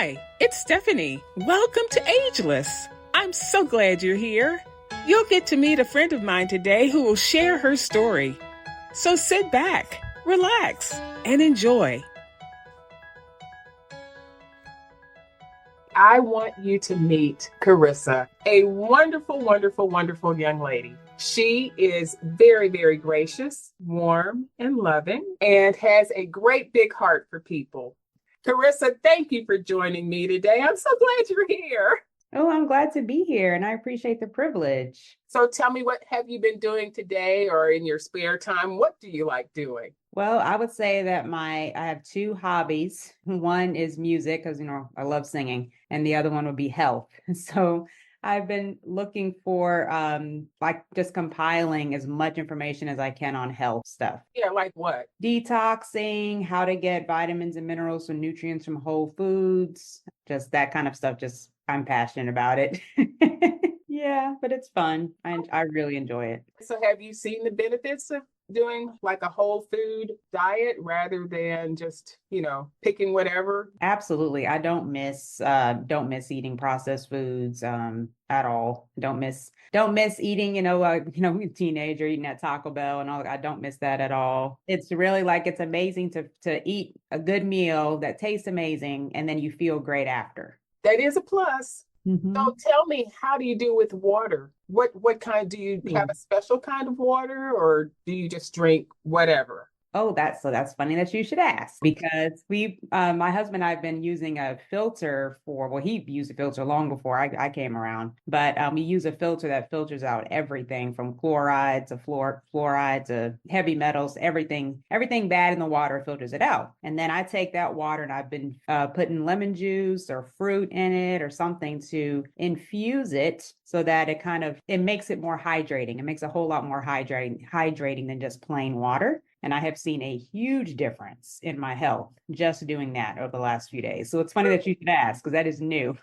Hi, it's Stephanie. Welcome to Ageless. I'm so glad you're here. You'll get to meet a friend of mine today who will share her story. So sit back, relax, and enjoy. I want you to meet Charissa, a wonderful, wonderful, wonderful young lady. She is very, very gracious, warm, and loving, and has a great big heart for people. Charissa, thank you for joining me today. I'm so glad you're here. Oh, I'm glad to be here and I appreciate the privilege. So tell me, what have you been doing today or in your spare time? What do you like doing? Well, I would say that I have two hobbies. One is music because I love singing, and the other one would be health. So I've been looking for like just compiling as much information as I can on health stuff. Yeah, like what? Detoxing, how to get vitamins and minerals and nutrients from whole foods, just that kind of stuff. Just I'm passionate about it. Yeah, but it's fun. I really enjoy it. So have you seen the benefits of doing like a whole food diet rather than just, picking whatever? Absolutely. I don't miss eating processed foods at all. Don't miss eating, a teenager eating at Taco Bell and all. I don't miss that at all. It's really like it's amazing to eat a good meal that tastes amazing and then you feel great after. That is a plus. Mm-hmm. So tell me, how do you do with water? What kind, do you have a special kind of water or do you just drink whatever? Oh, that's funny that you should ask because my husband and I have been using a filter he used a filter long before I came around, but we use a filter that filters out everything from chloride to fluoride to heavy metals, everything bad in the water filters it out. And then I take that water and I've been putting lemon juice or fruit in it or something to infuse it so that it makes it more hydrating. It makes a whole lot more hydrating than just plain water. And I have seen a huge difference in my health just doing that over the last few days. So it's funny that you should ask because that is new.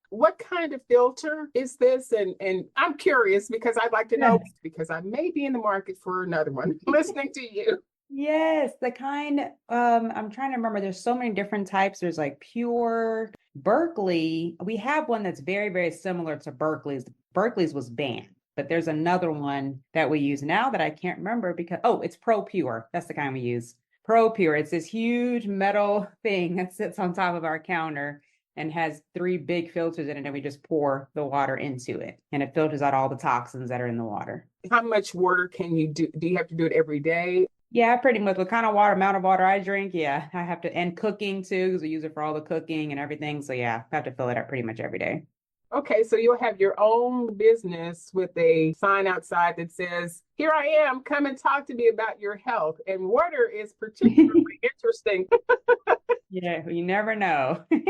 What kind of filter is this? And I'm curious because I'd like to know because I may be in the market for another one listening to you. Yes, the kind I'm trying to remember. There's so many different types. There's like pure Berkeley. We have one that's very, very similar to Berkeley's. Berkeley's was banned. But there's another one that we use now that I can't remember it's Pro Pure. That's the kind we use. Pro Pure. It's this huge metal thing that sits on top of our counter and has three big filters in it. And we just pour the water into it. And it filters out all the toxins that are in the water. How much water can you do? Do you have to do it every day? Yeah, pretty much. What kind of amount of water I drink, yeah, I have to, and cooking too, because we use it for all the cooking and everything. So yeah, I have to fill it up pretty much every day. Okay, so you'll have your own business with a sign outside that says, "Here I am, come and talk to me about your health." And water is particularly interesting. Yeah, you never know. You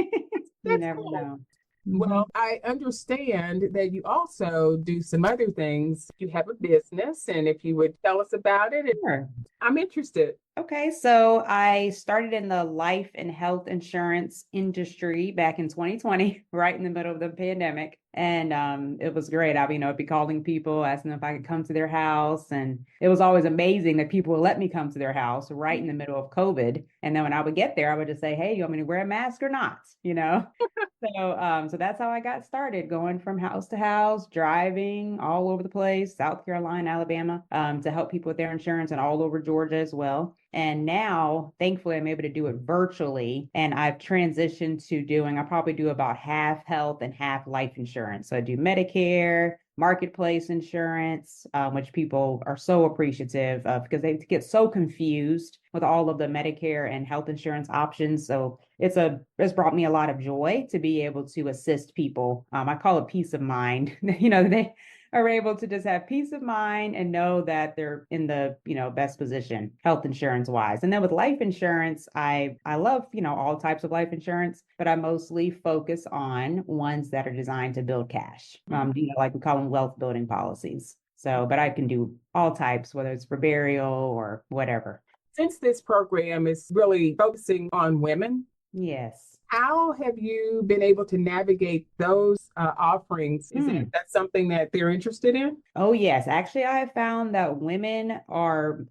That's never cool. know. Well, I understand that you also do some other things. You have a business, and if you would tell us about it, Sure. I'm interested. Okay, so I started in the life and health insurance industry back in 2020, right in the middle of the pandemic. And it was great. I'd be calling people, asking if I could come to their house. And it was always amazing that people would let me come to their house right in the middle of COVID. And then when I would get there, I would just say, hey, you want me to wear a mask or not? So that's how I got started, going from house to house, driving all over the place, South Carolina, Alabama, to help people with their insurance and all over Georgia as well. And now, thankfully, I'm able to do it virtually. And I've transitioned to I probably do about half health and half life insurance. So I do Medicare, marketplace insurance, which people are so appreciative of because they get so confused with all of the Medicare and health insurance options. So it's brought me a lot of joy to be able to assist people. I call it peace of mind. They are able to just have peace of mind and know that they're in the best position health insurance wise. And then with life insurance, I love all types of life insurance, but I mostly focus on ones that are designed to build cash. Like we call them wealth building policies. So, but I can do all types, whether it's for burial or whatever. Since this program is really focusing on women, Yes. How have you been able to navigate those offerings? Is that something that they're interested in? Oh, yes. Actually, I have found that women are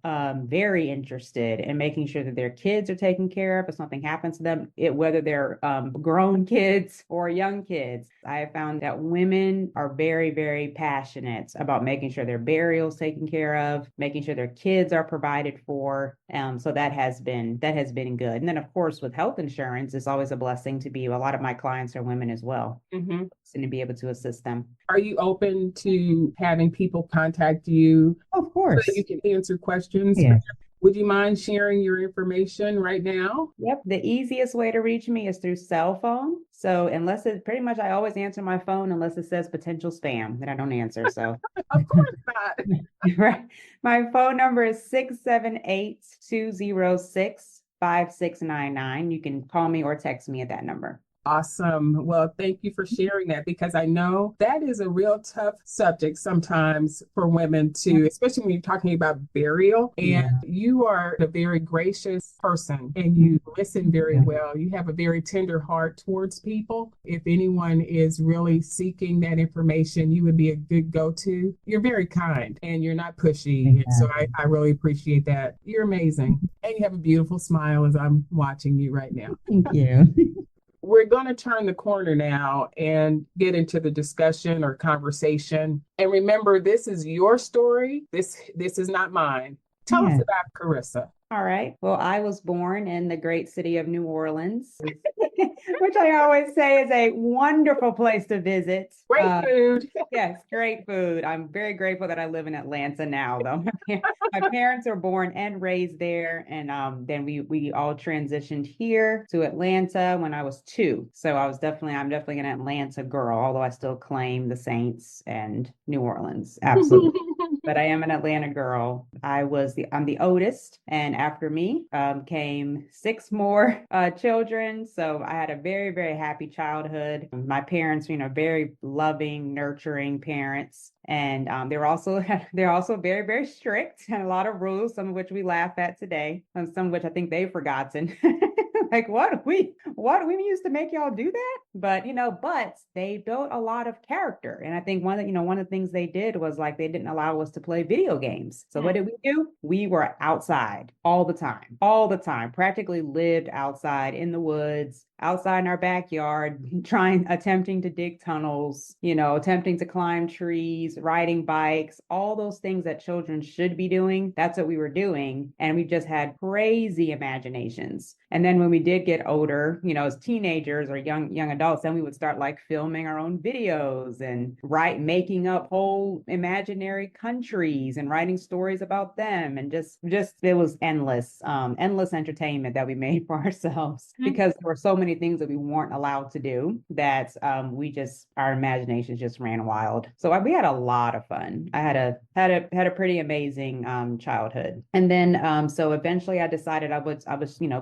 very interested in making sure that their kids are taken care of if something happens to them, whether they're grown kids or young kids. I have found that women are very, very passionate about making sure their burials taken care of, making sure their kids are provided for. So that has been good. And then, of course, with health insurance, it's always a blessing to be. A lot of my clients are women as well, Hmm. and to be able to assist them. Are you open to having people contact you Of so that you course. can answer questions? Yeah. Would you mind sharing your information right now? Yep. The easiest way to reach me is through cell phone. So unless it pretty much I always answer my phone unless it says potential spam, then I don't answer. So Of course not. right. My phone number is 678-206-5699. You can call me or text me at that number. Awesome. Well, thank you for sharing that because I know that is a real tough subject sometimes for women to, especially when you're talking about burial. And Yeah. you are a very gracious person and you listen very well. You have a very tender heart towards people. If anyone is really seeking that information, you would be a good go-to. You're very kind and you're not pushy. And so I really appreciate that. You're amazing. And you have a beautiful smile as I'm watching you right now. Thank you. We're going to turn the corner now and get into the discussion or conversation. And remember, this is your story. This is not mine. Tell us Yeah. about Charissa. All right. Well, I was born in the great city of New Orleans, which I always say is a wonderful place to visit. Great food. Yes, great food. I'm very grateful that I live in Atlanta now, though. My parents are born and raised there, and then we all transitioned here to Atlanta when I was 2. So I'm definitely an Atlanta girl, although I still claim the Saints and New Orleans. Absolutely. But I am an Atlanta girl. I'm the oldest, and after me came 6 more children. So I had a very, very happy childhood. My parents, very loving, nurturing parents, and they're also very, very strict and a lot of rules, some of which we laugh at today, and some of which I think they've forgotten. Like what we used to make y'all do that? But they built a lot of character. And I think one of the things they did was like they didn't allow us to play video games. So what did we do? We were outside all the time, practically lived outside in the woods, outside in our backyard, attempting to dig tunnels, attempting to climb trees, riding bikes, all those things that children should be doing. That's what we were doing. And we just had crazy imaginations. And then when we did get older, as teenagers or young adults, then we would start like filming our own videos and making up whole imaginary countries and writing stories about them. And just it was endless entertainment that we made for ourselves because there were so many things that we weren't allowed to do that our imaginations just ran wild. So we had a lot of fun. I had a pretty amazing childhood. And then so eventually I decided I was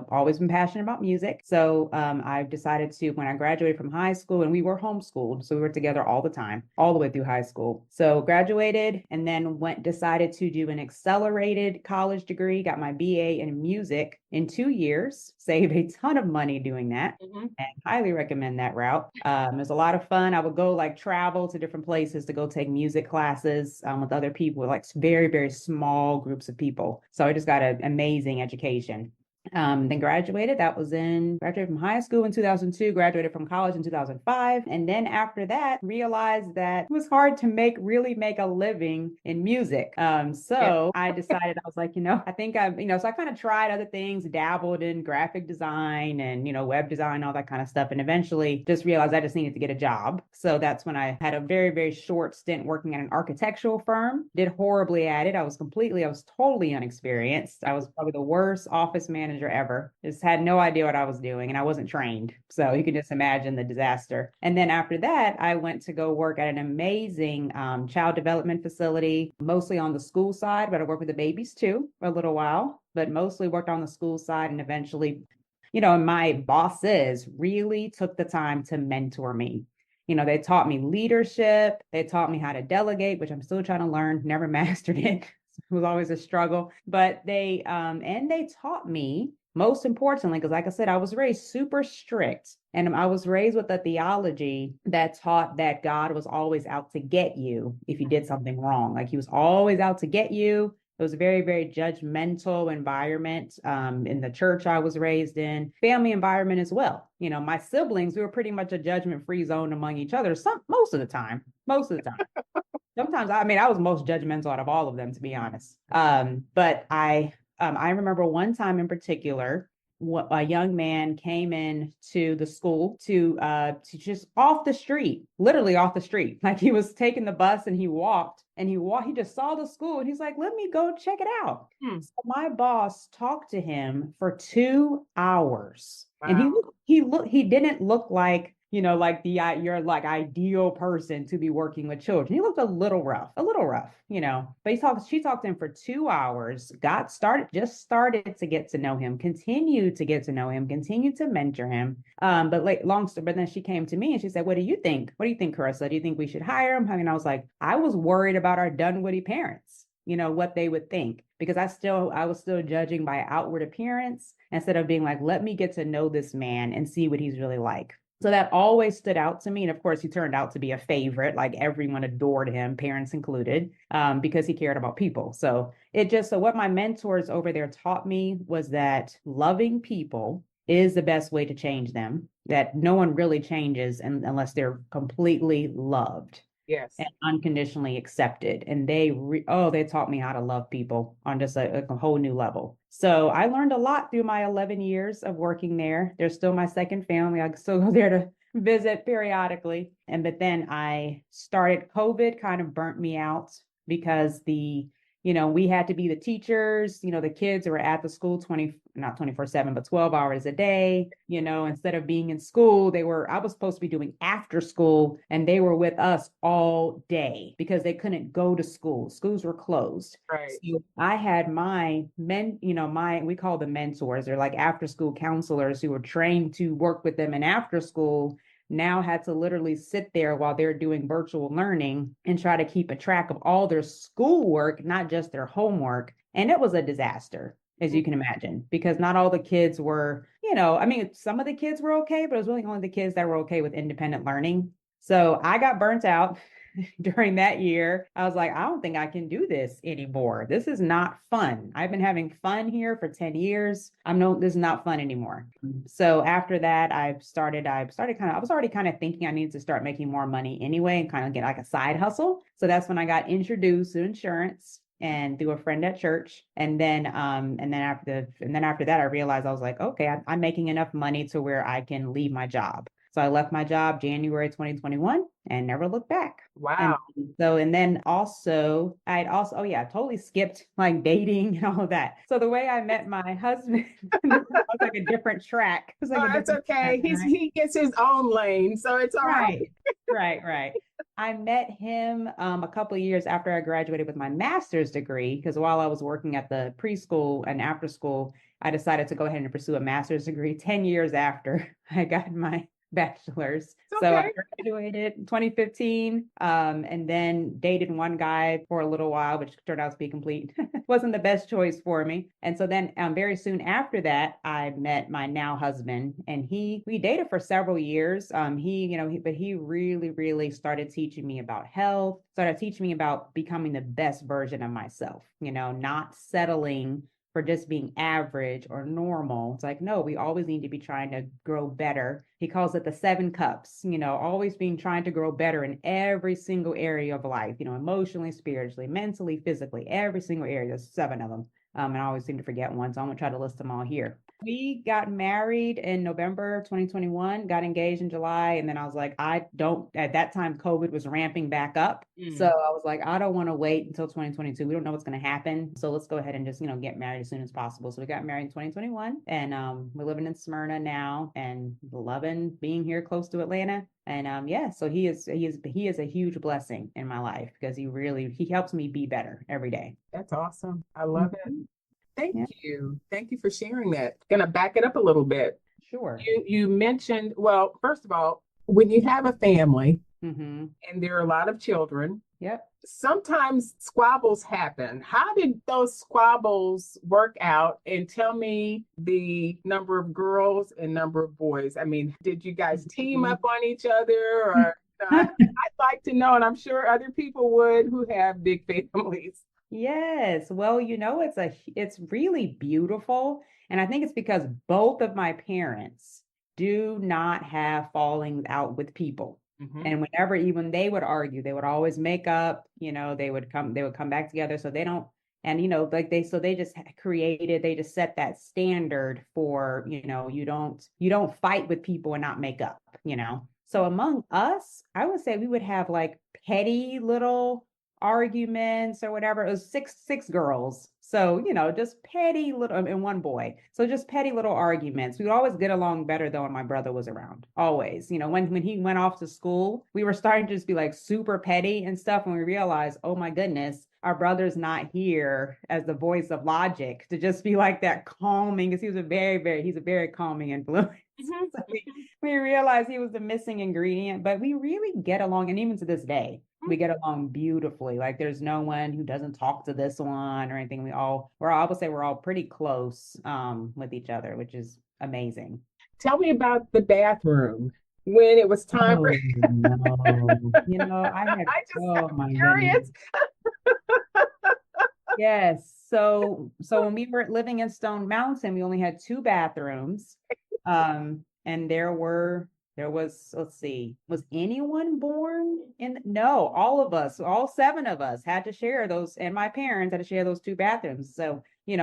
always been passionate about music. So I decided to, when I graduated from high school, and we were homeschooled, so we were together all the time, all the way through high school. So graduated and then decided to do an accelerated college degree, got my BA in music in 2 years, saved a ton of money doing that, and highly recommend that route. It was a lot of fun. I would go like travel to different places to go take music classes with other people, like very, very small groups of people. So I just got an amazing education. Then graduated. Graduated from high school in 2002, graduated from college in 2005. And then after that, realized that it was hard to really make a living in music. So I decided, I was like, I think so I kind of tried other things, dabbled in graphic design and, web design, all that kind of stuff. And eventually just realized I just needed to get a job. So that's when I had a very, very short stint working at an architectural firm, did horribly at it. I was totally inexperienced. I was probably the worst office manager ever. Just had no idea what I was doing and I wasn't trained. So you can just imagine the disaster. And then after that, I went to go work at an amazing child development facility, mostly on the school side, but I worked with the babies too for a little while, but mostly worked on the school side and eventually, my bosses really took the time to mentor me. They taught me leadership. They taught me how to delegate, which I'm still trying to learn, never mastered it. It was always a struggle. But they taught me, most importantly, because like I said, I was raised super strict. And I was raised with a theology that taught that God was always out to get you if you did something wrong. Like he was always out to get you. It was a very, very judgmental environment in the church I was raised in, family environment as well. You know, my siblings, we were pretty much a judgment-free zone among each other. Most of the time, most of the time. Sometimes, I mean, I was most judgmental out of all of them, to be honest. But I remember one time in particular, a young man came in to the school to just off the street, literally off the street. Like he was taking the bus and he just saw the school and he's like, let me go check it out. So my boss talked to him for 2 hours. Wow. And he didn't look like, you know, like you're like ideal person to be working with children. He looked a little rough, you know, but she talked to him for 2 hours, just started to get to know him, continued to get to know him, continued to mentor him. But then she came to me and she said, what do you think? What do you think, Charissa? Do you think we should hire him? I mean, I was like, I was worried about our Dunwoody parents, you know, what they would think, because I was still judging by outward appearance instead of being like, let me get to know this man and see what he's really like. So that always stood out to me. And of course, he turned out to be a favorite. Like everyone adored him, parents included, because he cared about people. So what my mentors over there taught me was that loving people is the best way to change them, that no one really changes unless they're completely loved. Yes. And unconditionally accepted. And they taught me how to love people on just a whole new level. So I learned a lot through my 11 years of working there. They're still my second family. I still go there to visit periodically. But then COVID kind of burnt me out because we had to be the teachers, the kids were at the school not 24/7, but 12 hours a day, instead of being in school, I was supposed to be doing after school and they were with us all day because they couldn't go to school. Schools were closed. Right. So I had we call them mentors. They're like after school counselors who were trained to work with them in after school, now had to literally sit there while they're doing virtual learning and try to keep a track of all their schoolwork, not just their homework. And it was a disaster, as you can imagine, because not all the kids were, some of the kids were okay, but it was really only the kids that were okay with independent learning. So I got burnt out during that year. I was like, I don't think I can do this anymore. This is not fun. I've been having fun here for 10 years. This is not fun anymore. So after that, I was already kind of thinking I needed to start making more money anyway and kind of get like a side hustle. So that's when I got introduced to insurance and through a friend at church. And then after that, I realized I was like, okay, I'm making enough money to where I can leave my job. So I left my job January 2021 and never looked back. Wow. And then also, I totally skipped like dating and all of that. So the way I met my husband was like a different track. That's okay. Track, right? He gets his own lane, so it's all right. Right. I met him a couple of years after I graduated with my master's degree, because while I was working at the preschool and after school, I decided to go ahead and pursue a master's degree 10 years after I got my bachelor's. Okay. So I graduated in 2015 and then dated one guy for a little while, which turned out to be complete. Wasn't the best choice for me. And so then very soon after that, I met my now husband, and we dated for several years. But he really, really started teaching me about health, started teaching me about becoming the best version of myself, not settling for just being average or normal. It's like, no, we always need to be trying to grow better. He calls it the 7 cups, always trying to grow better in every single area of life, emotionally, spiritually, mentally, physically, every single area. There's 7 of them. And I always seem to forget one, so I'm gonna try to list them all here. We got married in November 2021, got engaged in July, and then I was like, at that time, COVID was ramping back up. So I was like, I don't want to wait until 2022. We don't know what's going to happen. So let's go ahead and just, get married as soon as possible. So we got married in 2021, and we're living in Smyrna now and loving being here close to Atlanta. And so he is a huge blessing in my life because he helps me be better every day. That's awesome. I love it. Thank you. Thank you for sharing that. Gonna back it up a little bit. Sure. You mentioned, well, first of all, when you have a family, Mm-hmm. and there are a lot of children. Yep. Sometimes squabbles happen. How did those squabbles work out? And tell me the number of girls and number of boys. I mean, did you guys team up on each other? Or I'd like to know, and I'm sure other people would who have big families. Yes. Well, it's really beautiful. And I think it's because both of my parents do not have falling out with people. Hmm. And whenever even they would argue, they would always make up, they would come back together. So they don't, and like they just created, they just set that standard for, you don't fight with people and not make up. So among us, I would say we would have like petty little arguments or whatever. It was six girls. So, just petty little and one boy. So just petty little arguments. We would always get along better though when my brother was around. Always. When he went off to school, we were starting to just be like super petty and stuff. And we realized, oh my goodness, our brother's not here as the voice of logic to just be like that calming, because he's a very calming influence. So we realized he was the missing ingredient, but we really get along. And even to this day, we get along beautifully. Like there's no one who doesn't talk to this one or anything. I would say we're all pretty close with each other, which is amazing. Tell me about the bathroom when it was time for. Oh no. I'm Oh my goodness. curious. Yes. So when we were living in Stone Mountain, we only had two bathrooms. And there was, let's see, was anyone born in? No, all of us, all seven of us had to share those, and my parents had to share those two bathrooms. So,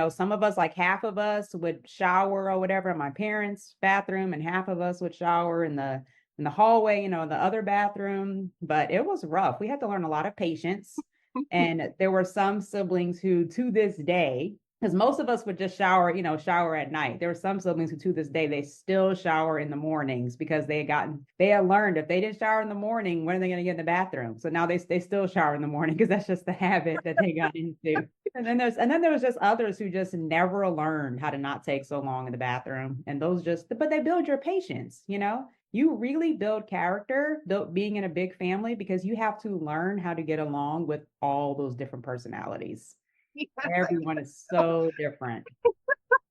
some of us, like half of us would shower or whatever in my parents' bathroom, and half of us would shower in the hallway, in the other bathroom. But it was rough. We had to learn a lot of patience. And there were some siblings who, to this day, because most of us would just shower at night. There were some siblings who, to this day, they still shower in the mornings because they had learned if they didn't shower in the morning, when are they going to get in the bathroom? So now they still shower in the morning because that's just the habit that they got into. And then there was just others who just never learned how to not take so long in the bathroom. And but they build your patience. You really build character being in a big family, because you have to learn how to get along with all those different personalities. Yes, Everyone is so different.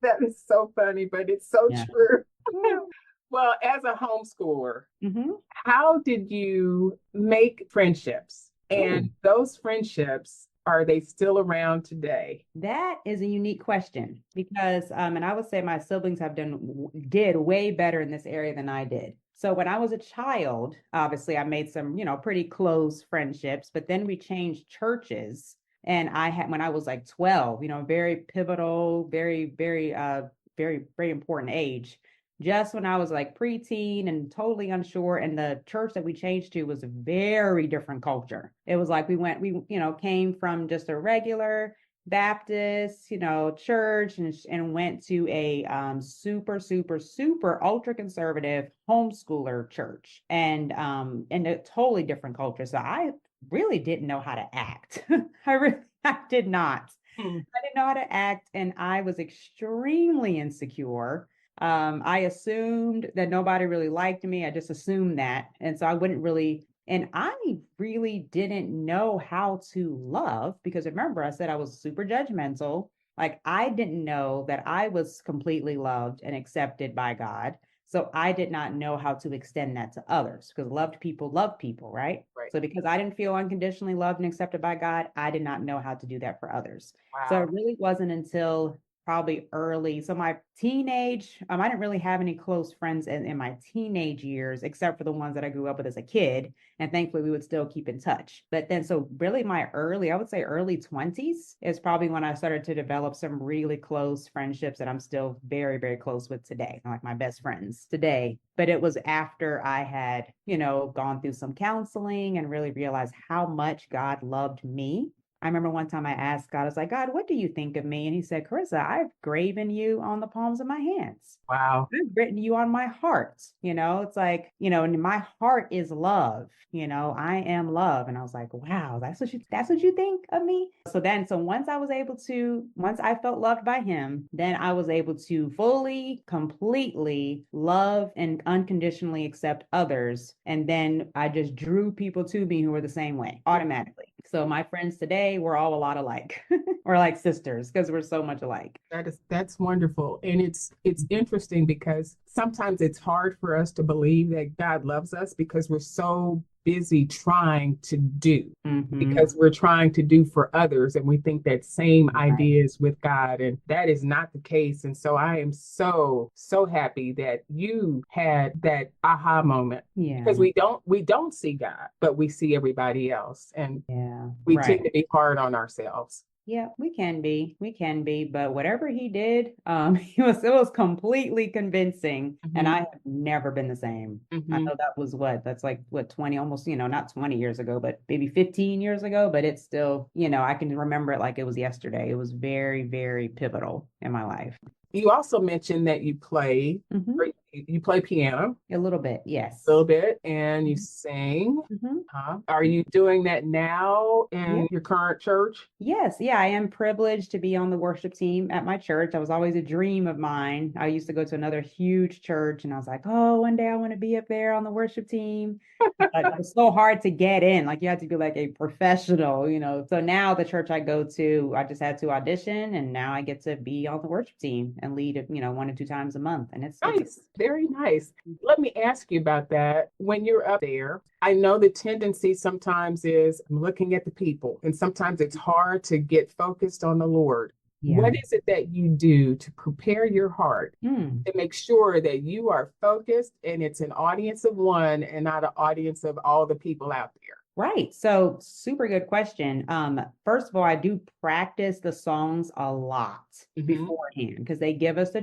that is so funny, but it's so Yeah. true. Well, as a homeschooler, Hmm. how did you make friendships? And Ooh, those friendships, are they still around today? that is a unique question because, and I would say my siblings did way better in this area than I did. So when I was a child, obviously I made some, pretty close friendships, but then we changed churches. And when I was like 12, very pivotal, very, very, very, very important age. Just when I was like preteen and totally unsure, and the church that we changed to was a very different culture. It was like we came from just a regular Baptist, church, and went to a super, super, super ultra conservative homeschooler church, and a totally different culture. So I really didn't know how to act. I did not. Hmm. I didn't know how to act, and I was extremely insecure. I assumed that nobody really liked me. I just assumed that. And so I wouldn't really, and I really didn't know how to love, because remember, I said I was super judgmental. Like I didn't know that I was completely loved and accepted by God. So I did not know how to extend that to others, because loved people love people, right? Right. So because I didn't feel unconditionally loved and accepted by God, I did not know how to do that for others. So Wow. it really wasn't until probably early. So my teenage, I didn't really have any close friends in my teenage years, except for the ones that I grew up with as a kid. And thankfully we would still keep in touch. But then, so really I would say early 20s is probably when I started to develop some really close friendships that I'm still very, very close with today, like my best friends today. But it was after I had, gone through some counseling and really realized how much God loved me. I remember one time I asked God, I was like, God, what do you think of me? And he said, Charissa, I've graven you on the palms of my hands. Wow. I've written you on my heart. It's like, and my heart is love. I am love. And I was like, wow, that's what you think of me. So once I felt loved by him, then I was able to fully, completely love and unconditionally accept others. And then I just drew people to me who were the same way automatically. So my friends today, we're all a lot alike. We're like sisters because we're so much alike. That's wonderful. And it's interesting because sometimes it's hard for us to believe that God loves us because we're so busy trying to do, Mm-hmm. because we're trying to do for others, and we think that same Right. idea is with God, and that is not the case. And so I am so happy that you had that aha moment, because Yeah. we don't see God, but we see everybody else, and Yeah. we Right. tend to be hard on ourselves. Yeah, we can be, but whatever he did, it was completely convincing, and Hmm. I have never been the same. I Hmm. know that's like what 20, almost, not 20 years ago, but maybe 15 years ago, but it's still, I can remember it like it was yesterday. It was very, very pivotal in my life. You also mentioned that Hmm. you play piano A little bit, a yes. little bit and you sing. Hmm. Huh? Are you doing that now in your current church? Yes, yeah, I am privileged to be on the worship team at my church. That was always a dream of mine. I used to go to another huge church and I was like, oh, one day I want to be up there on the worship team. But it was so hard to get in. Like you had to be like a professional. So now the church I go to, I just had to audition and now I get to be on the worship team and lead, 1 or 2 times a month. And it's a Nice, very nice. Let me ask you about that. When you're up there, I know the tendency sometimes is I'm looking at the people, and sometimes it's hard to get focused on the Lord. yeah. What is it that you do to prepare your heart Hmm. to make sure that you are focused and it's an audience of one and not an audience of all the people out there? Right. So, super good question. First of all, I do practice the songs a lot Hmm. beforehand because they give us the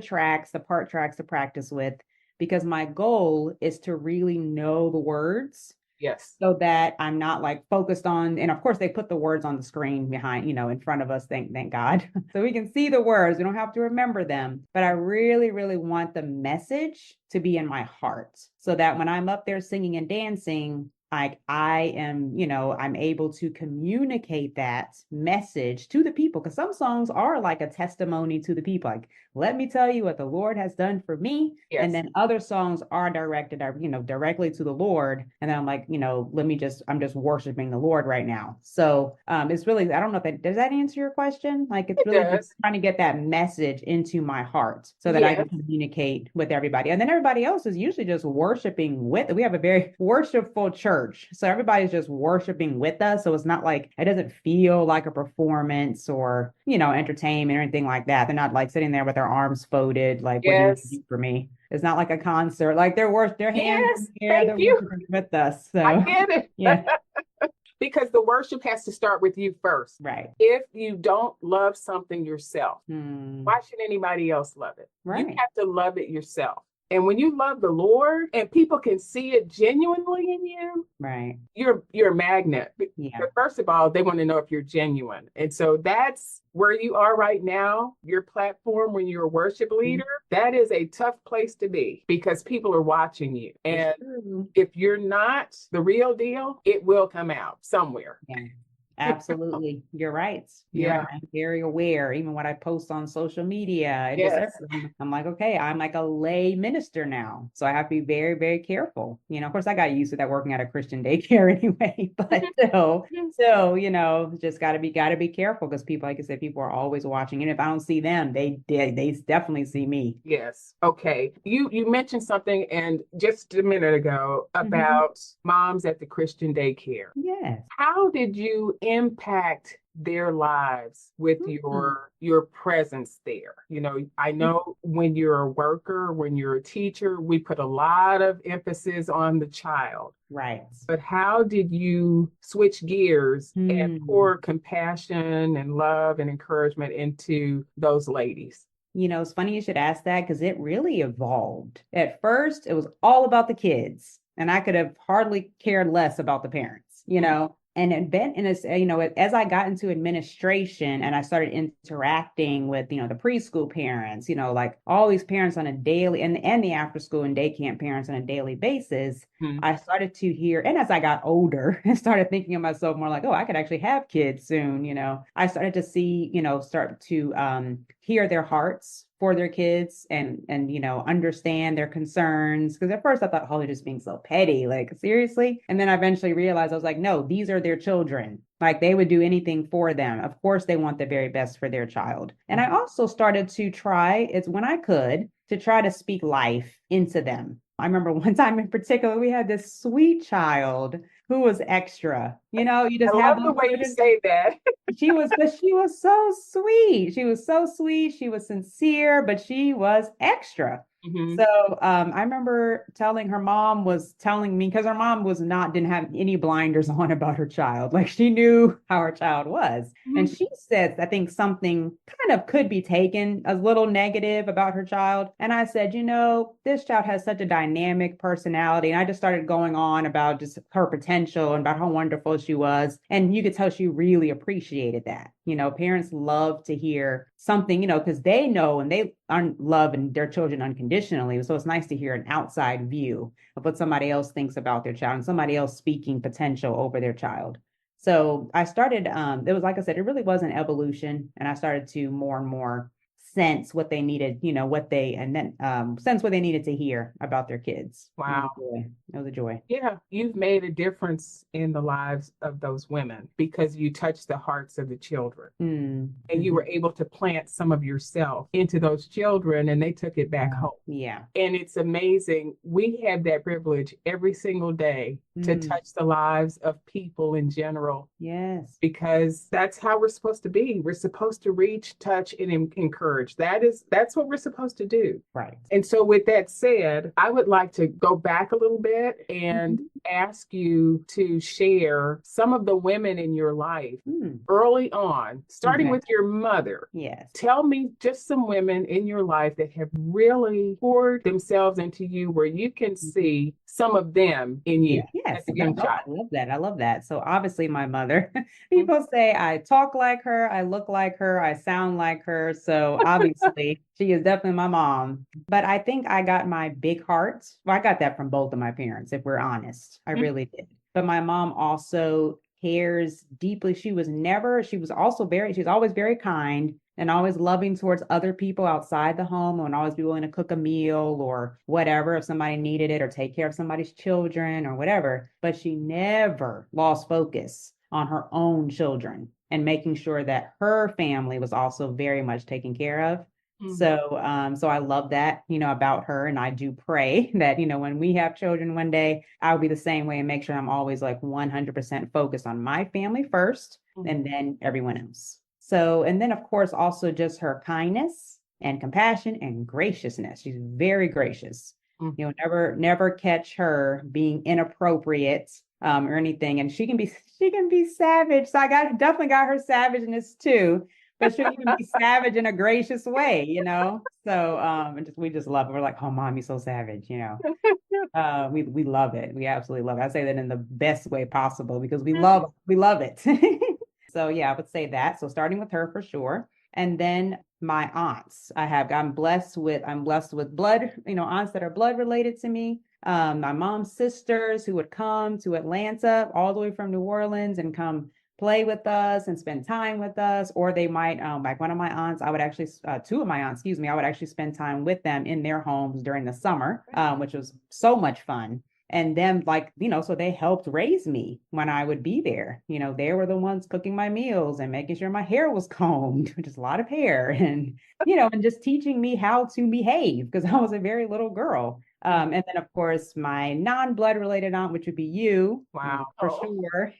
part tracks to practice with, because my goal is to really know the words Yes. so that I'm not like focused on, and of course they put the words on the screen behind, in front of us, thank God. So we can see the words. We don't have to remember them. But I really, really want the message to be in my heart so that when I'm up there singing and dancing, like I am, I'm able to communicate that message to the people. Because some songs are like a testimony to the people. Like, let me tell you what the Lord has done for me. And Yes. then other songs are directed, directly to the Lord. And then I'm like, I'm just worshiping the Lord right now. So it's really, I don't know if does that answer your question? Like, it's It really just does. trying to get that message into my heart so that I can Yes. communicate with everybody. And then everybody else is usually just worshiping with, we have a very worshipful church. So everybody's just worshiping with us. So it's not like, it doesn't feel like a performance or, entertainment or anything like that. They're not like sitting there with their arms folded, like, what do you want to Yes. do for me? It's not like a concert. Like their hands in Yes. the air, Thank they're you. worshiping with us. I So get it. yeah, Because the worship has to start with you first. right. If you don't love something yourself, Hmm. why should anybody else love it? You Right. have to love it yourself. And when you love the Lord and people can see it genuinely in you, Right. you're a magnet. Yeah. But first of all, they want to know if you're genuine. And so that's where you are right now, your platform when you're a worship Mhm. leader. That is a tough place to be because people are watching you. It's And true. if you're not the real deal, it will come out somewhere. Yeah. Absolutely. You're right. You're right. Yeah. I'm very aware, even when I post on social media and just Yes. everything. I'm like, okay, I'm like a lay minister now. So I have to be very, very careful. Of course, I got used to that working at a Christian daycare anyway, but still, just gotta be careful because people, like I said, people are always watching. And if I don't see them, they definitely see me. Yes. Okay. You mentioned something and just a minute ago Mhm. about moms at the Christian daycare. Yes. How did you impact their lives with Mhm. your presence there? I know when you're a worker, when you're a teacher, we put a lot of emphasis on the child. Right. But how did you switch gears and Hmm. pour compassion and love and encouragement into those ladies? It's funny you should ask that because it really evolved. At first, it was all about the kids, and I could have hardly cared less about the parents. And it been in a, as I got into administration and I started interacting with, the preschool parents, like all these parents on a daily and the after school and day camp parents on a daily basis, Mhm. I started to hear, and as I got older and started thinking of myself more like, oh, I could actually have kids soon, I started to see, start to hear their hearts for their kids and understand their concerns. Because at first I thought, oh, they're just being so petty, like seriously. And then I eventually realized I was like, no, these are their children. Like they would do anything for them. Of course, they want the very best for their child. And I also started to try, it's when I could, to try to speak life into them. I remember one time in particular, we had this sweet child who was extra. You I just have love those the way you children. say that. But she was so sweet. She was so sweet. She was sincere, but she was extra. Mhm. So I remember telling her mom was telling me because her mom didn't have any blinders on about her child. Like she knew how her child was. And Mhm. she said, I think something kind of could be taken a little negative about her child. And I said, this child has such a dynamic personality. And I just started going on about just her potential and about how wonderful she was. And you could tell she really appreciated that. Parents love to hear something, because they know and they love their children unconditionally. So it's nice to hear an outside view of what somebody else thinks about their child and somebody else speaking potential over their child. So I started, it was like I said, it really was an evolution. And I started to more and more sense what they needed, and then sense what they needed to hear about their kids. It was a Wow. joy. It was a joy. Yeah, you've made a difference in the lives of those women because you touched the hearts of the children and you Mhm. were able to plant some of yourself into those children and they took it back home. Yeah. And it's amazing. We have that privilege every single day to Mm. touch the lives of people in general Yes. because that's how we're supposed to be. We're supposed to reach, touch, and encourage. That's what we're supposed to do. Right. And so, with that said, I would like to go back a little bit and Mhm. ask you to share some of the women in your life Mm. early on, starting Okay. with your mother. Yes. Tell me just some women in your life that have really poured themselves into you where you can Mhm. see some of them in you Yeah. Yes. as a young child. I love that. I love that. So obviously my mother, people say I talk like her, I look like her, I sound like her. So obviously she is definitely my mom. But I think I got my big heart. Well, I got that from both of my parents, if we're honest. I Mhm. really did. But my mom also cares deeply. She's always very kind and always loving towards other people outside the home and always be willing to cook a meal or whatever if somebody needed it or take care of somebody's children or whatever. But she never lost focus on her own children and making sure that her family was also very much taken care of. Mhm. So I love that, about her. And I do pray that, when we have children one day, I'll be the same way and make sure I'm always like 100% focused on my family first and then everyone else. So, and then of course, also just her kindness and compassion and graciousness. She's very gracious. Mhm. Never catch her being inappropriate or anything. And she can be savage. So definitely got her savageness too, but she'll even be savage in a gracious way. So and we just love it. We're like, oh mom, you're so savage. We love it. We absolutely love it. I say that in the best way possible because we love it. So yeah, I would say that. So starting with her for sure. And then my aunts. I'm blessed with blood, aunts that are blood related to me. My mom's sisters who would come to Atlanta all the way from New Orleans and come play with us and spend time with us. Or they might, like one of my aunts, two of my aunts, excuse me, I would actually spend time with them in their homes during the summer, which was so much fun. And then, like, so they helped raise me when I would be there. They were the ones cooking my meals and making sure my hair was combed, which is a lot of hair, and just teaching me how to behave because I was a very little girl. And then, of course, my non-blood related aunt, which would be you, Wow. for Oh. sure.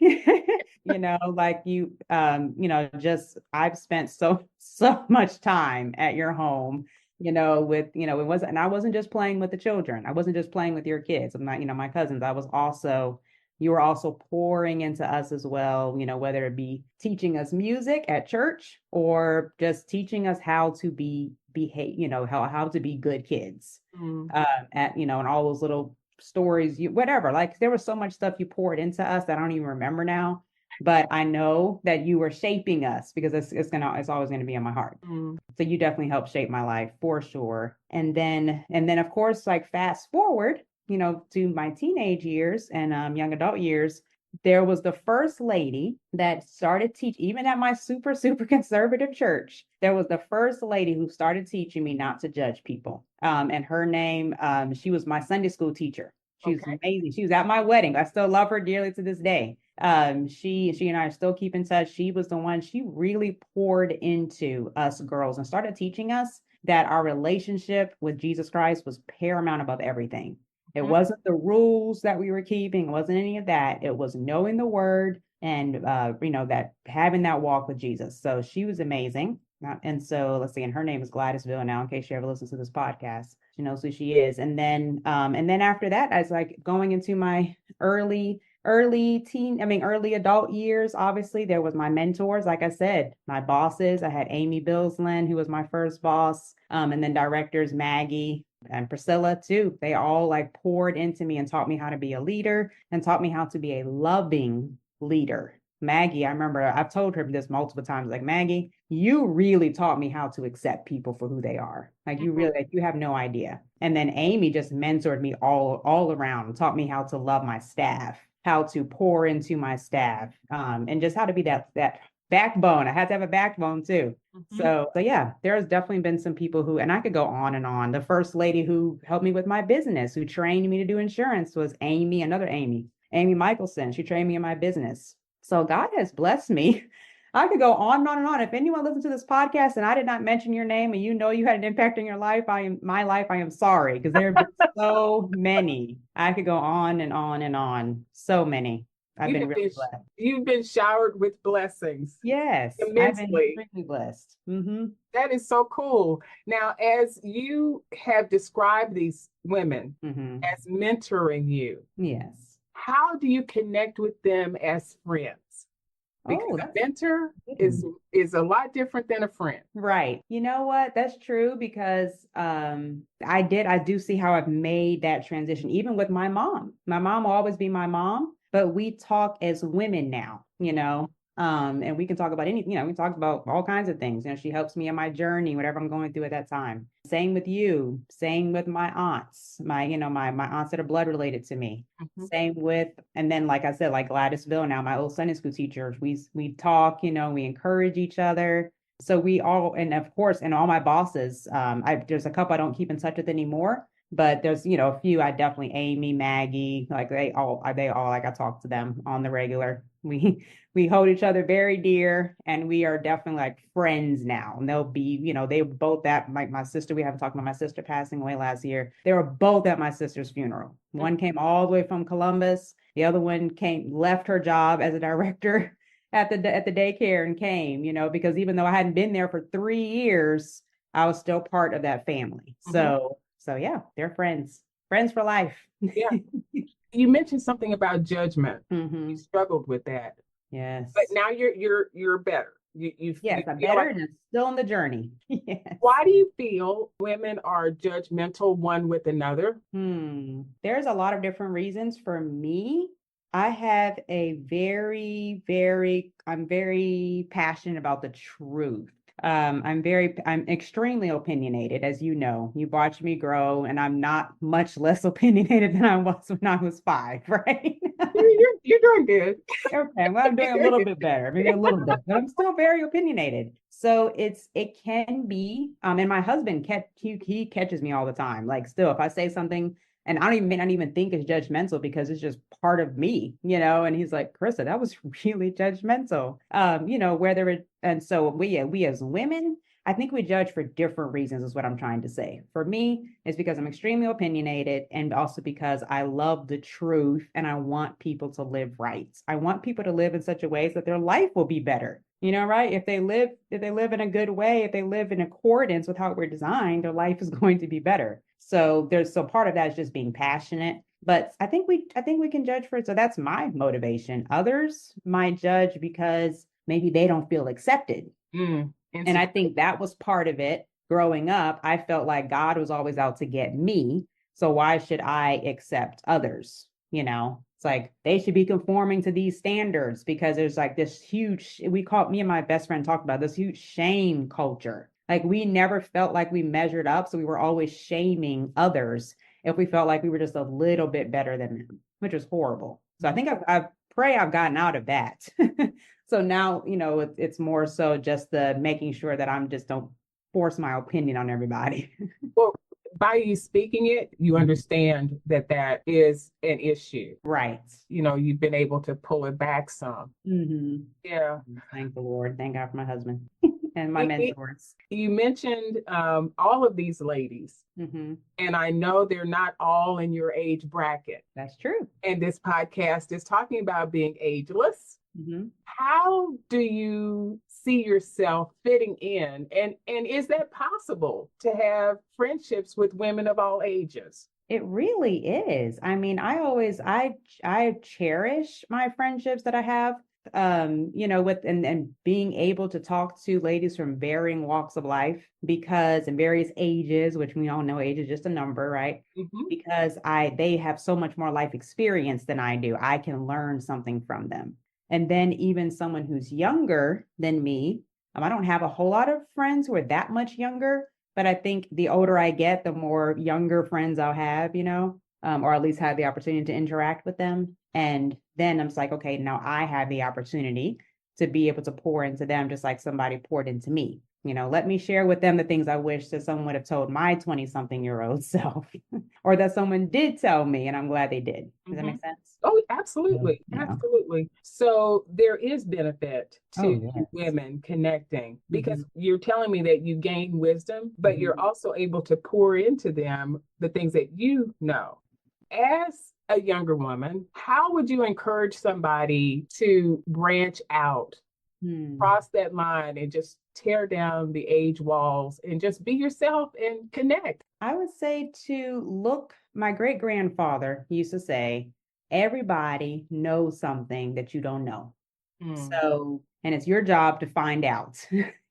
Like you, just I've spent so much time at your home and I wasn't just playing with the children. I wasn't just playing with your kids. I'm not, my cousins. You were also pouring into us as well, whether it be teaching us music at church or just teaching us how to behave, how to be good kids. Mm. And all those little stories, whatever. Like there was so much stuff you poured into us that I don't even remember now. but I know that you were shaping us because it's always going to be in my heart. Mm. So you definitely helped shape my life for sure. And then of course, like fast forward, to my teenage years and young adult years, there was the first lady that started teaching, even at my super, super conservative church. There was the first lady who started teaching me not to judge people. And her name, she was my Sunday school teacher. She was Okay. amazing. She was at my wedding. I still love her dearly to this day. She and I still keep in touch. She was the one, she really poured into us girls and started teaching us that our relationship with Jesus Christ was paramount above everything. It Mhm. wasn't the rules that we were keeping, it wasn't any of that. It was knowing the word and that having that walk with Jesus. So she was amazing. And so let's see, and her name is Gladysville now, in case she ever listens to this podcast. She knows who she is. And then after that, I was like going into my early adult years. Obviously, there was my mentors, like I said, my bosses. I had Amy Billsland, who was my first boss, and then directors Maggie and Priscilla too. They all like poured into me and taught me how to be a leader and taught me how to be a loving leader. Maggie, I remember I've told her this multiple times, like, Maggie, you really taught me how to accept people for who they are. Like, you Mhm. really, like, you have no idea. And then Amy just mentored me all around, taught me how to love my staff, how to pour into my staff, and just how to be that backbone. I had to have a backbone too. Mhm. So yeah, there's definitely been some people who, and I could go on and on. The first lady who helped me with my business, who trained me to do insurance, was another Amy Michelson. She trained me in my business. So God has blessed me. I could go on and on and on. If anyone listens to this podcast and I did not mention your name and you had an impact in your life, I am sorry, because there have been so many. I could go on and on and on. So many. I've You been have really blessed. you've been showered with blessings Yes, I've been immensely. extremely blessed. Mm-hmm. That is so cool. Now, as you have described these women Mm-hmm. as mentoring you, Yes. how do you connect with them as friends? Because Oh, a that's mentor a good is one. is a lot different than a friend. Right. You know what? That's true because I do see how I've made that transition even with my mom. My mom will always be my mom, but we talk as women now. And we can talk about we talk about all kinds of things. She helps me in my journey, whatever I'm going through at that time. Same with you, same with my aunts, my aunts that are blood related to me. Mhm. Same with, and then like I said, like Gladysville, now my old Sunday school teachers, we talk, we encourage each other. So we all, and of course, and all my bosses, there's a couple I don't keep in touch with anymore, but there's, a few I definitely, Amy, Maggie, like they all, like I talk to them on the regular. We hold each other very dear, and we are definitely like friends now. And they'll be, they were both at my sister. We haven't talked about my sister passing away last year. They were both at my sister's funeral. One came all the way from Columbus. The other one left her job as a director at the daycare and came, because even though I hadn't been there for 3 years, I was still part of that family. Mhm. So yeah, they're friends for life. Yeah. You mentioned something about judgment. You Hmm. struggled with that, but Yes. now you're better. You Yes, I'm feel better like, and I'm still on the journey. Yes. why do you feel women are judgmental one with another? There's a lot of different reasons. For me, I have I'm very passionate about the truth. I'm extremely opinionated, as you know. You watch me grow, and I'm not much less opinionated than I was when I was 5, right? You're doing good. Okay, well, I'm doing a little bit better, maybe a little bit, but I'm still very opinionated. So it can be, and my husband he catches me all the time. Like, still, if I say something and I may not even think it's judgmental because it's just part of me. And he's like, Carissa, that was really judgmental. Whether it, and so we as women, I think we judge for different reasons, is what I'm trying to say. For me, it's because I'm extremely opinionated, and also because I love the truth and I want people to live right. I want people to live in such a way that their life will be better. Right? If they live in a good way, if they live in accordance with how we're designed, their life is going to be better. So part of that is just being passionate. But I think we can judge for it. So that's my motivation. Others might judge because maybe they don't feel accepted. And I Insecure. think that was part of it. Growing up, I felt like God was always out to get me. So why should I accept others? It's like they should be conforming to these standards because there's like this huge, me and my best friend talked about this huge shame culture. Like we never felt like we measured up. So we were always shaming others if we felt like we were just a little bit better than them, which was horrible. So I think I pray I've gotten out of that. So now, it's more so just the making sure that I'm just don't force my opinion on everybody. Well, by you speaking it, you understand that that is an issue. Right. You've been able to pull it back some. Mm-hmm. Yeah. Thank the Lord. Thank God for my husband and my You mentors. you mentioned all of these ladies, Mm-hmm. and I know they're not all in your age bracket. That's true. And this podcast is talking about being ageless. Mm-hmm. How do you see yourself fitting in? And is that possible to have friendships with women of all ages? It really is. I mean, I cherish my friendships that I have, with and being able to talk to ladies from varying walks of life because in various ages, which we all know age is just a number, right? Mm-hmm. Because they have so much more life experience than I do. I can learn something from them. And then even someone who's younger than me, I don't have a whole lot of friends who are that much younger, but I think the older I get, the more younger friends I'll have, or at least have the opportunity to interact with them. And then I'm just like, okay, now I have the opportunity to be able to pour into them just like somebody poured into me. Let me share with them the things I wish that someone would have told my 20-something-year-old self, or that someone did tell me, and I'm glad they did. Does that make sense? Oh, absolutely. Yeah. Absolutely. So there is benefit to yes. women connecting because you're telling me that you gain wisdom, but you're also able to pour into them the things that you know. As a younger woman, how would you encourage somebody to branch out, cross that line, and just tear down the age walls and just be yourself and connect? I would say my great grandfather used to say, everybody knows something that you don't know. So, and it's your job to find out.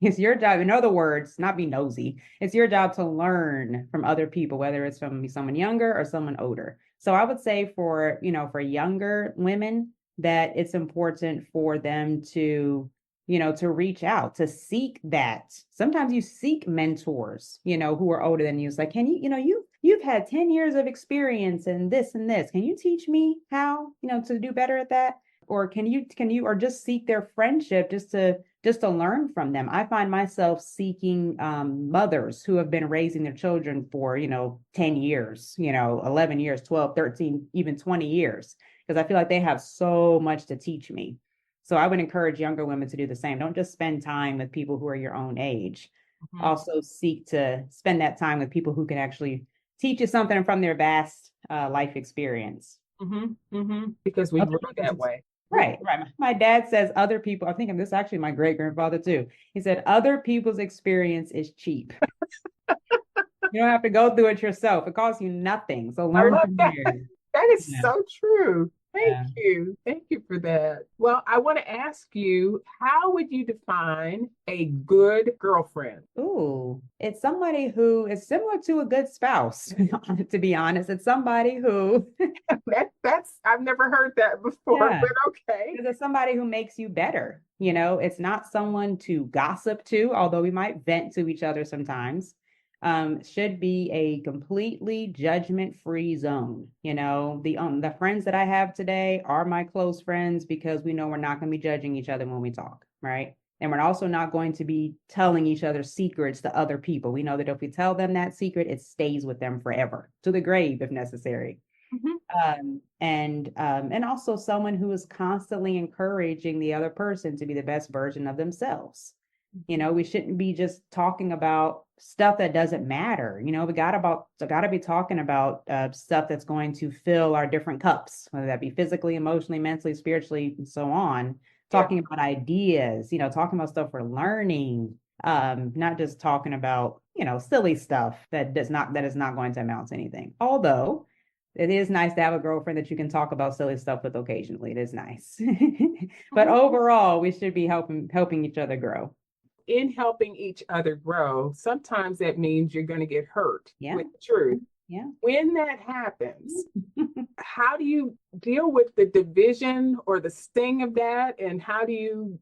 It's your job, in other words, not be nosy. It's your job to learn from other people, whether it's from someone younger or someone older. So I would say for younger women that it's important for them to reach out, to seek that. Sometimes you seek mentors, who are older than you. It's like, can you've had 10 years of experience in this and this. Can you teach me how, to do better at that? Or can you, or just seek their friendship just to learn from them. I find myself seeking mothers who have been raising their children for, 10 years, 11 years, 12, 13, even 20 years, because I feel like they have so much to teach me. So I would encourage younger women to do the same. Don't just spend time with people who are your own age. Also seek to spend that time with people who can actually teach you something from their vast life experience. Because we grow that way. Right. My dad says other people, I think this is actually my great grandfather too. He said, other people's experience is cheap. You don't have to go through it yourself. It costs you nothing. So learn from theirs. That is so true. Thank you. Thank you for that. Well, I want to ask you, how would you define a good girlfriend? Ooh, it's somebody who is similar to a good spouse, to be honest. It's somebody who that's I've never heard that before, but okay. It's somebody who makes you better. It's not someone to gossip to, although we might vent to each other sometimes. Should be a completely judgment-free zone. The friends that I have today are my close friends because we know we're not going to be judging each other when we talk, right? And we're also not going to be telling each other secrets to other people. We know that if we tell them that secret, it stays with them forever, to the grave if necessary. And also someone who is constantly encouraging the other person to be the best version of themselves. We shouldn't be just talking about stuff that doesn't matter. We gotta be talking about stuff that's going to fill our different cups, whether that be physically, emotionally, mentally, spiritually, and so on. Talking about ideas, talking about stuff we're learning, not just talking about, silly stuff that is not going to amount to anything. Although it is nice to have a girlfriend that you can talk about silly stuff with occasionally. It is nice. But overall, we should be helping each other grow. In helping each other grow, sometimes that means you're going to get hurt with the truth. Yeah. When that happens, how do you deal with the division or the sting of that? And how do you,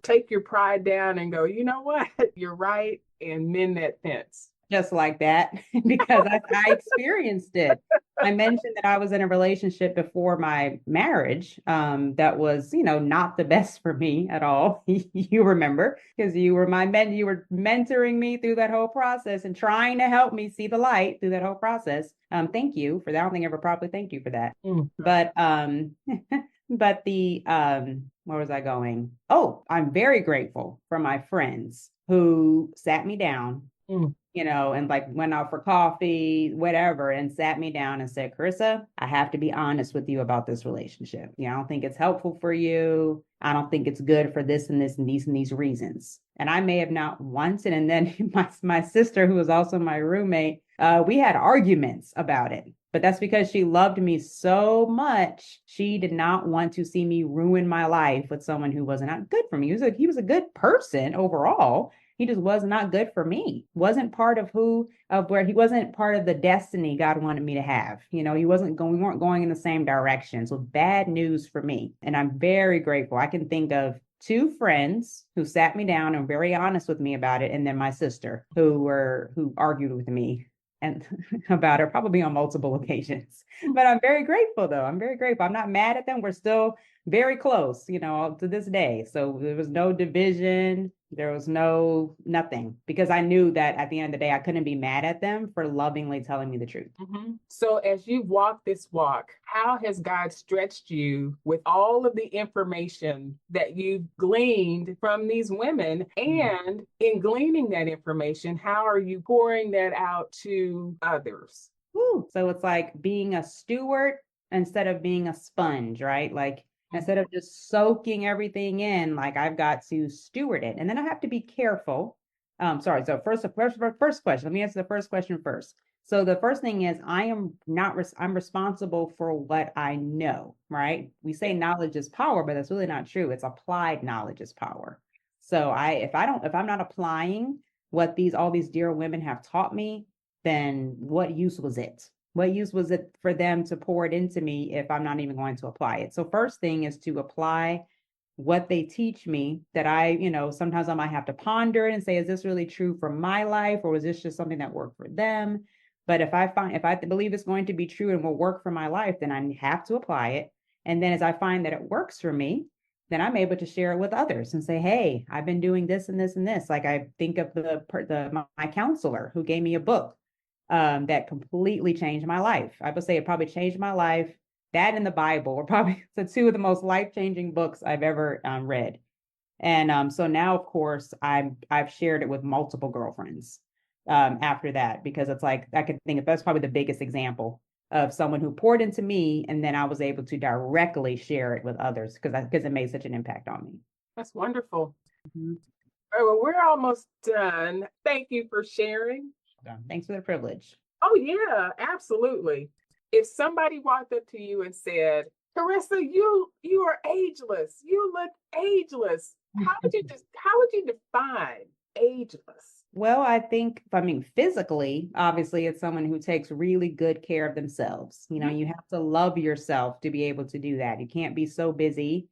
take your pride down and go, you know what, you're right, and mend that fence? Just like that, because I experienced it. I mentioned that I was in a relationship before my marriage, that was, not the best for me at all. You remember, because you were you were mentoring me through that whole process and trying to help me see the light through that whole process. Thank you for that. I don't think I ever properly thanked you for that. Mm. But but where was I going? Oh, I'm very grateful for my friends who sat me down, Mm. and like went out for coffee, whatever, and sat me down and said, Charissa, I have to be honest with you about this relationship. I don't think it's helpful for you. I don't think it's good for this and this and these reasons. And I may have not once. And then my sister, who was also my roommate, we had arguments about it. But that's because she loved me so much. She did not want to see me ruin my life with someone who was not good for me. He was a good person overall. He just was not good for me. Wasn't part of where he wasn't part of the destiny God wanted me to have. We weren't going in the same direction. So bad news for me. And I'm very grateful. I can think of two friends who sat me down and were very honest with me about it. And then my sister who argued with me and about it probably on multiple occasions. But I'm very grateful though. I'm very grateful. I'm not mad at them. We're still very close, to this day. So there was no division. There was nothing, because I knew that at the end of the day, I couldn't be mad at them for lovingly telling me the truth. Mm-hmm. So, as you walk this walk, how has God stretched you with all of the information that you've gleaned from these women? And in gleaning that information, how are you pouring that out to others? Woo. So it's like being a steward instead of being a sponge, right? Like instead of just soaking everything in, like I've got to steward it. And then I have to be careful. Sorry. So first question, let me answer the first question first. So the first thing is I'm responsible for what I know, right? We say knowledge is power, but that's really not true. It's applied knowledge is power. So if I'm not applying what all these dear women have taught me, then what use was it? What use was it for them to pour it into me if I'm not even going to apply it? So first thing is to apply what they teach me that sometimes I might have to ponder it and say, is this really true for my life? Or was this just something that worked for them? But if I believe it's going to be true and will work for my life, then I have to apply it. And then as I find that it works for me, then I'm able to share it with others and say, hey, I've been doing this and this and this. Like I think of my counselor who gave me a book that completely changed my life. I would say it probably changed my life. That and the Bible were probably the two of the most life-changing books I've ever read. And so now, of course, I've shared it with multiple girlfriends after that, because it's like I could think of that's probably the biggest example of someone who poured into me, and then I was able to directly share it with others because it made such an impact on me. That's wonderful. Mm-hmm. All right, well, we're almost done. Thank you for sharing. Thanks for the privilege. Oh, yeah, absolutely. If somebody walked up to you and said, Charissa, you are ageless. You look ageless. How would you define ageless? Well, physically, obviously, it's someone who takes really good care of themselves. You have to love yourself to be able to do that. You can't be so busy,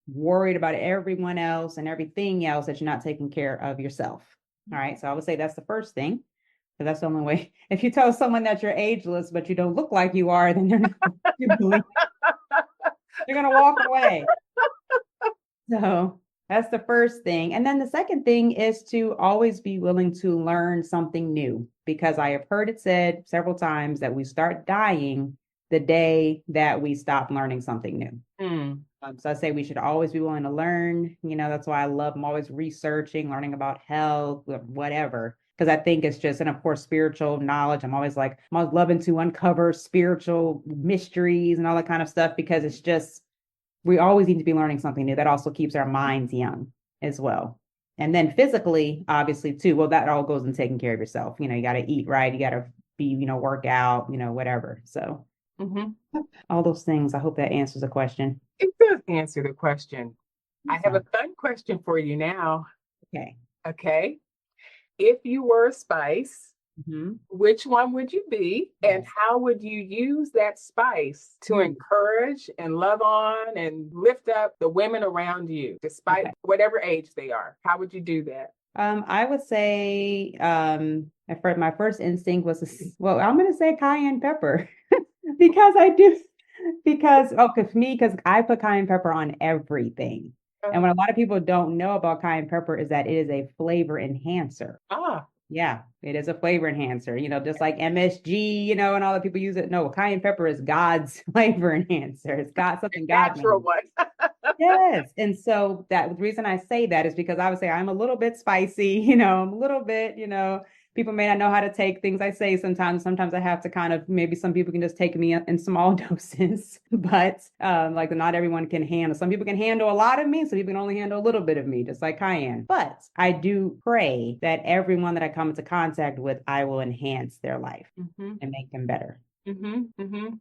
worried about everyone else and everything else that you're not taking care of yourself. All right. So I would say that's the first thing. So that's the only way. If you tell someone that you're ageless, but you don't look like you are, then they're not going to walk away. So that's the first thing. And then the second thing is to always be willing to learn something new, because I have heard it said several times that we start dying the day that we stop learning something new. So I say we should always be willing to learn. That's why I'm always researching, learning about health, whatever. Because I think it's just, and of course, spiritual knowledge. I'm always loving to uncover spiritual mysteries and all that kind of stuff, because it's just, we always need to be learning something new. That also keeps our minds young as well. And then physically, obviously, too, well, that all goes in taking care of yourself. You got to eat right. You got to be, work out, whatever. So all those things. I hope that answers the question. It does answer the question. I have a fun question for you now. Okay. Okay. If you were a spice, Mhm. which one would you be? And Yes. how would you use that spice to Mm. encourage and love on and lift up the women around you, despite Okay. whatever age they are? How would you do that? I would say, at first, my first instinct was, well, I'm going to say cayenne pepper because I do, because I put cayenne pepper on everything. And what a lot of people don't know about cayenne pepper is that it is a flavor enhancer. Ah, Yeah, it is a flavor enhancer, just like MSG, and all the people use it. No, cayenne pepper is God's flavor enhancer. It's got something God natural made. one. Yes. And so the reason I say that is because I would say I'm a little bit spicy, I'm a little bit, people may not know how to take things I say sometimes. Sometimes I have to kind of, maybe some people can just take me in small doses, but like not everyone can handle. Some people can handle a lot of me. Some people can only handle a little bit of me, just like cayenne. But I do pray that everyone that I come into contact with, I will enhance their life Mhm. and make them better.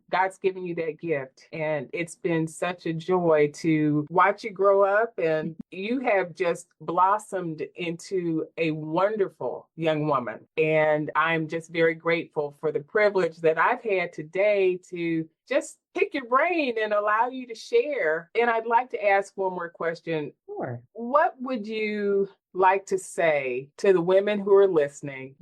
God's given you that gift. And it's been such a joy to watch you grow up. And you have just blossomed into a wonderful young woman. And I'm just very grateful for the privilege that I've had today to just pick your brain and allow you to share. And I'd like to ask one more question. Sure. What would you like to say to the women who are listening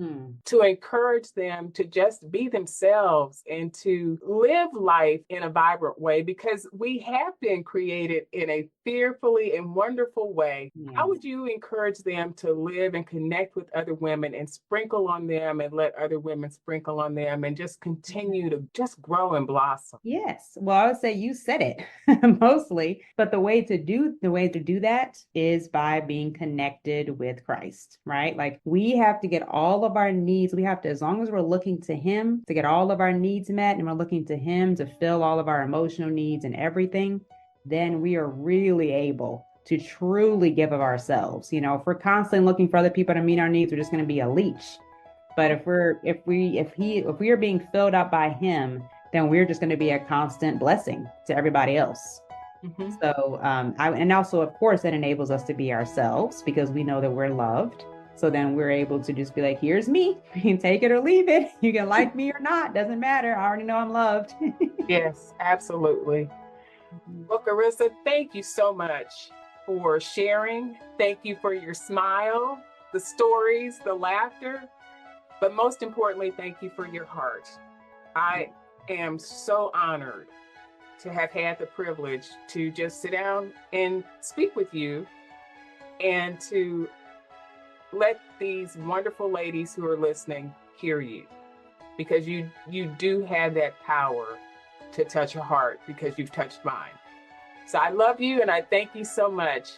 to encourage them to just be themselves and to live life in a vibrant way? Because we have been created in a fearfully and wonderful way. How Yes. would you encourage them to live and connect with other women and sprinkle on them and let other women sprinkle on them and just continue to just grow and blossom? Yes. Well, I would say you said it mostly, but the way to do that is by being connected with Christ, right? Like we have to get all of our needs. We have to, as long as we're looking to him to get all of our needs met and we're looking to him to fill all of our emotional needs and everything, then we are really able to truly give of ourselves. If we're constantly looking for other people to meet our needs, we're just going to be a leech. But if we are being filled up by him, then we're just going to be a constant blessing to everybody else. Mhm. So, and also, of course, that enables us to be ourselves because we know that we're loved. So then we're able to just be like, here's me. You can take it or leave it. You can like me or not. Doesn't matter. I already know I'm loved. Yes, absolutely. Well, Charissa, thank you so much for sharing. Thank you for your smile, the stories, the laughter, but most importantly, thank you for your heart. I am so honored to have had the privilege to just sit down and speak with you and to let these wonderful ladies who are listening hear you, because you do have that power to touch a heart because you've touched mine. So I love you and I thank you so much.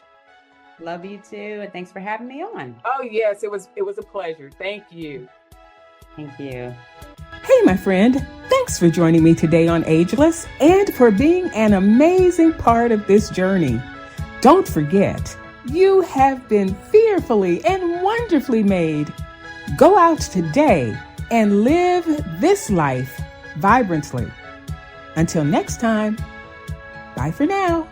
Love you too. And thanks for having me on. Oh yes, it was a pleasure. Thank you. Thank you. Hey, my friend, thanks for joining me today on Ageless and for being an amazing part of this journey. Don't forget, you have been fearfully and wonderfully made. Go out today and live this life vibrantly. Until next time, bye for now.